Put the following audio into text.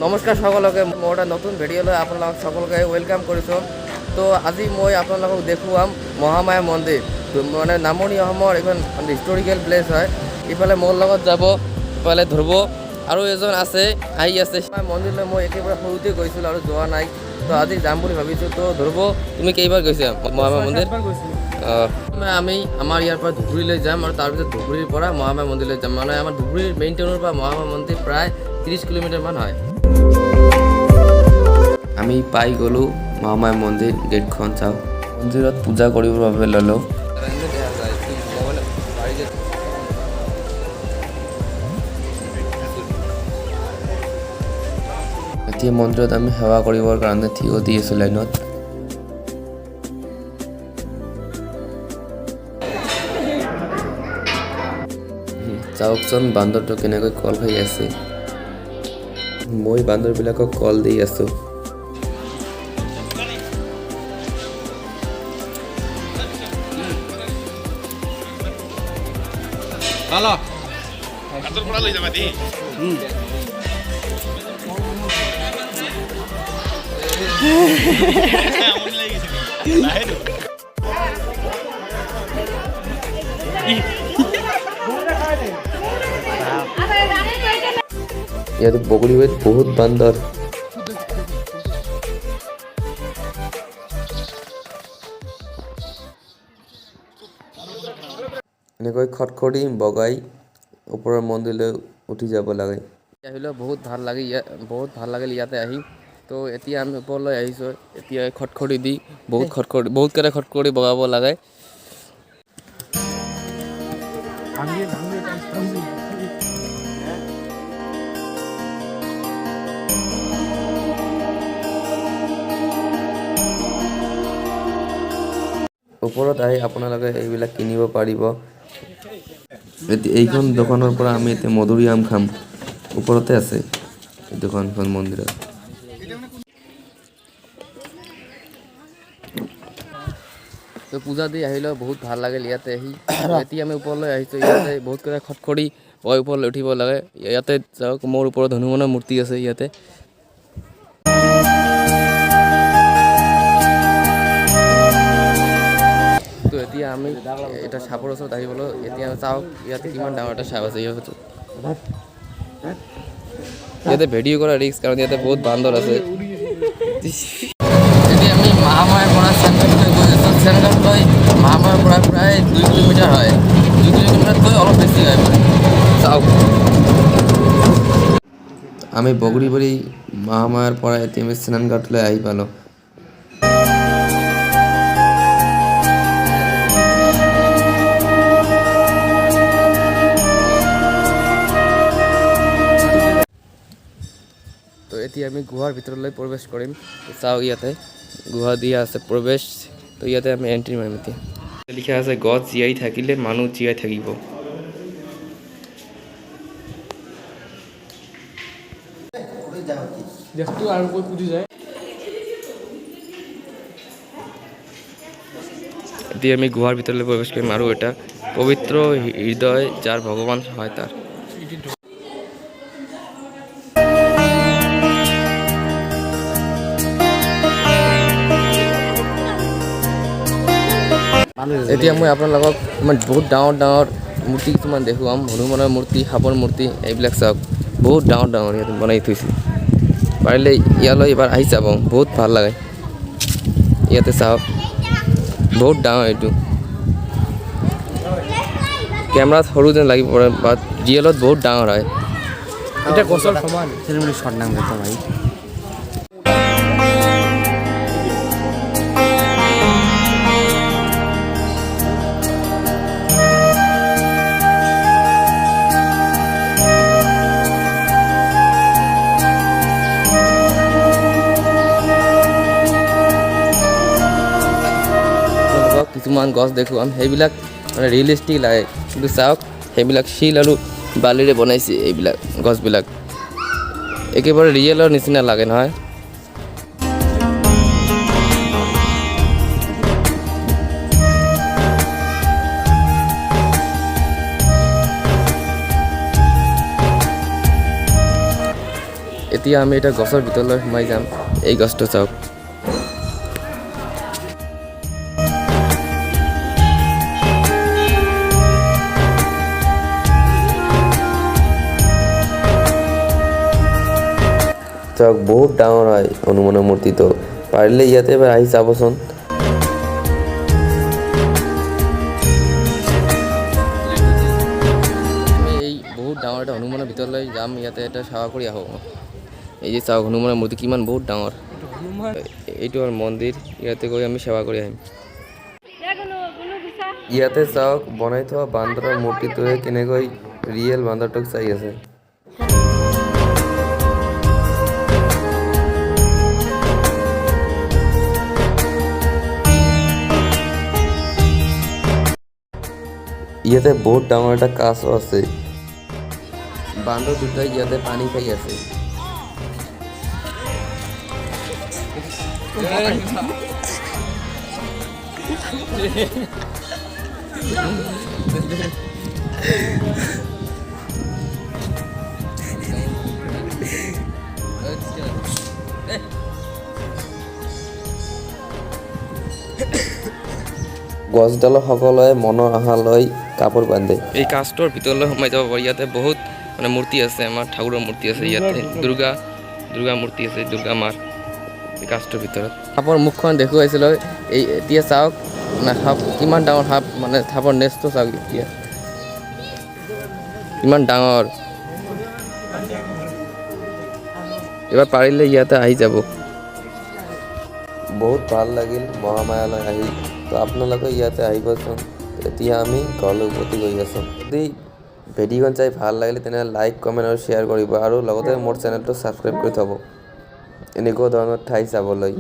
নমস্কাৰ সকলকে মোৰ এটা নতুন ভিডিঅ'লৈ আপোনালোক সকলকে ওয়েলকাম কৰিছোঁ। তো আজি মই আপোনালোকক দেখুৱাম মহামায়া মন্দিৰ, মানে নামনি অসমৰ এখন হিষ্টৰিকেল প্লেচ হয়। ইফালে মোৰ লগত যাব, ইফালে ধ্ৰুৱ আৰু এজন আছে আহি আছে। মন্দিৰলৈ মই একেবাৰে সৰুতে গৈছিলোঁ আৰু যোৱা নাই, তো আজি যাম বুলি ভাবিছোঁ। তো ধ্ৰুৱ, তুমি কেইবাৰ গৈছা মহামায়া মন্দিৰ? আমি আমাৰ ইয়াৰ পৰা ধুবুৰীলৈ যাম আৰু তাৰপিছত ধুবুৰীৰ পৰা মহামায়া মন্দিৰলৈ যাম। মানে আমাৰ ধুবুৰীৰ মেইন টাউনৰ পৰা মহামায়া মন্দিৰ প্ৰায় 30 কিলোমিটাৰমান হয়। আমি পাই গ'লোঁ মহামায়া মন্দিৰ, গেটখন চাওঁ। মন্দিৰত পূজা কৰিবৰ বাবে ল'লোঁ। এতিয়া মন্দিৰত আমি সেৱা কৰিবৰ কাৰণে থিয় দি আছোঁ লাইনত। চাওকচোন বান্দৰটো কেনেকৈ কল খাই আছে। মই বান্দৰবিলাকক কল দি আছোঁ। Halo. Atur pula lu sama di. ইয়াত বগৰীবাৰীত বহুত বান্দৰ। এনেকৈ খটখটি বগাই ওপৰৰ মন্দিৰলৈ উঠি যাব লাগে। আহিলেও বহুত ভাল লাগিল ইয়াতে আহি। তো এতিয়া আমি ওপৰলৈ আহিছোঁ। এতিয়া খটখটি দি বহুতকেইটা খটখটি বগাব লাগে। ওপৰত আহি আপোনালোকে এইবিলাক কিনিব পাৰিব। এইখন দোকানৰ পৰা আমি এতিয়া মধুৰি আম খাম। ওপৰতে আছে এই দোকানখন মন্দিৰত। তো পূজা দি আহিলেও বহুত ভাল লাগিল ইয়াতে আহি। এতিয়া আমি ওপৰলৈ আহিছোঁ। ইয়াতে বহুতকেইটা খটখটি বগাই ওপৰলৈ উঠিব লাগে। ইয়াতে চাওক, মোৰ ওপৰত হনুমানৰ মূৰ্তি আছে ইয়াতে। তো এতিয়া আমি এটা সাপৰ ওচৰত আহিবলৈ, এতিয়া চাওক ইয়াতে কিমান ডাঙৰ এটা সাপ আছে। ইয়াতে ভিডিঅ' কৰা ৰিস্ক, কাৰণ ইয়াতে বহুত বান্দৰ আছে। এতিয়া আমি মহামায়াৰ পৰা চেনগাঁৱলৈ গৈ আছোঁ। চেনগাঁৱলৈ মহামায়াৰ পৰা প্ৰায় 2 কিলোমিটাৰ হয়। 2 কিলোমিটাৰতকৈ অলপ বেছি হয় মানে। চাওক, আমি বগৰীবাৰী মহামায়াৰ পৰা এতিয়া আমি চেনগাঁৱলৈ আহি পালোঁ। তো এতিয়া আমি গুহাৰ ভিতৰলৈ প্ৰৱেশ কৰিম। চাওক ইয়াতে গুহা দিয়া আছে প্ৰৱেশ। তো ইয়াতে আমি এণ্ট্ৰি মাৰিম। এতিয়া লিখা আছে, গছ জীয়াই থাকিলে মানুহ জীয়াই থাকিব। এতিয়া আমি গুহাৰ ভিতৰলৈ প্ৰৱেশ কৰিম আৰু এটা পবিত্ৰ হৃদয় যাৰ ভগৱান হয় তাৰ। এতিয়া মই আপোনালোকক বহুত ডাঙৰ মূৰ্তি কিছুমান দেখুৱাম। হনুমানৰ মূৰ্তি, সাপৰ মূৰ্তি, এইবিলাক চাওক বহুত ডাঙৰ ইয়াতে বনাই থৈছে। পাৰিলে ইয়ালৈ এবাৰ আহি চাব, বহুত ভাল লাগে। ইয়াতে চাওক বহুত ডাঙৰ, এইটো কেমেৰাত সৰু যেন লাগিব পাৰে, বাট ৰিয়েলত বহুত ডাঙৰ হয়। এটা গছৰ সমান শৰ্ট নাম ভাই। কিছুমান গছ দেখুৱাম, সেইবিলাক মানে ৰিয়েলিষ্টিক লাগে। কিন্তু চাওক, সেইবিলাক শিল আৰু বালিৰে বনাইছে। এইবিলাক গছবিলাক একেবাৰে ৰিয়েলৰ নিচিনা লাগে নহয়। এতিয়া আমি এটা গছৰ ভিতৰলৈ সোমাই যাম এই গছটো চাওক চাওক বহুত ডাঙৰ হয় হনুমানৰ মূৰ্তিটো পাৰিলে ইয়াতে এবাৰ আহি চাবচোন এই বহুত ডাঙৰ এটা হনুমানৰ ভিতৰলৈ যাম ইয়াতে এটা সেৱা কৰি আহোঁ এই যে চাওক হনুমানৰ মূৰ্তি কিমান বহুত ডাঙৰ এইটো আৰু মন্দিৰ ইয়াতে গৈ আমি সেৱা কৰি আহিম ইয়াতে চাওক বনাই থোৱা বান্দৰৰ মূৰ্তিটোৱে কেনেকৈ ৰিয়েল বান্দৰটোক চাই আছে ইয়াতে বহুত ডাঙৰ এটা কাছ আছে বান্দৰ দুটাই ইয়াতে পানী খাই আছে গছডালৰ সকলোৱে মনৰ আশা লৈ কাপোৰ বান্ধে এই কাষ্টৰ ভিতৰলৈ সোমাই যাব পাৰি ইয়াতে বহুত মানে মূৰ্তি আছে আমাৰ ঠাকুৰৰ মূৰ্তি আছে ইয়াতে দুৰ্গা মূৰ্তি আছে দুৰ্গা মাৰ এই কাষ্টৰ ভিতৰত সাপৰ মুখখন দেখুৱাইছিলোঁ এই এতিয়া চাওক মানে সাপ কিমান ডাঙৰ সাপ মানে সাপৰ নেচটো চাওক এতিয়া কিমান ডাঙৰ এবাৰ পাৰিলে ইয়াতে আহি যাব বহুত ভাল লাগিল মহামায়ালৈ আহি তো আপোনালোকে ইয়াতে আহিবচোন এতিয়া আমি ঘৰলৈ উভতি গৈ আছোঁ যদি ভিডিঅ'খন চাই ভাল লাগিলে তেনেহ'লে লাইক কমেণ্ট আৰু শ্বেয়াৰ কৰিব আৰু লগতে মোৰ চেনেলটো ছাবস্ক্ৰাইব কৰি থ'ব এনেকুৱা ধৰণৰ ঠাই চাবলৈ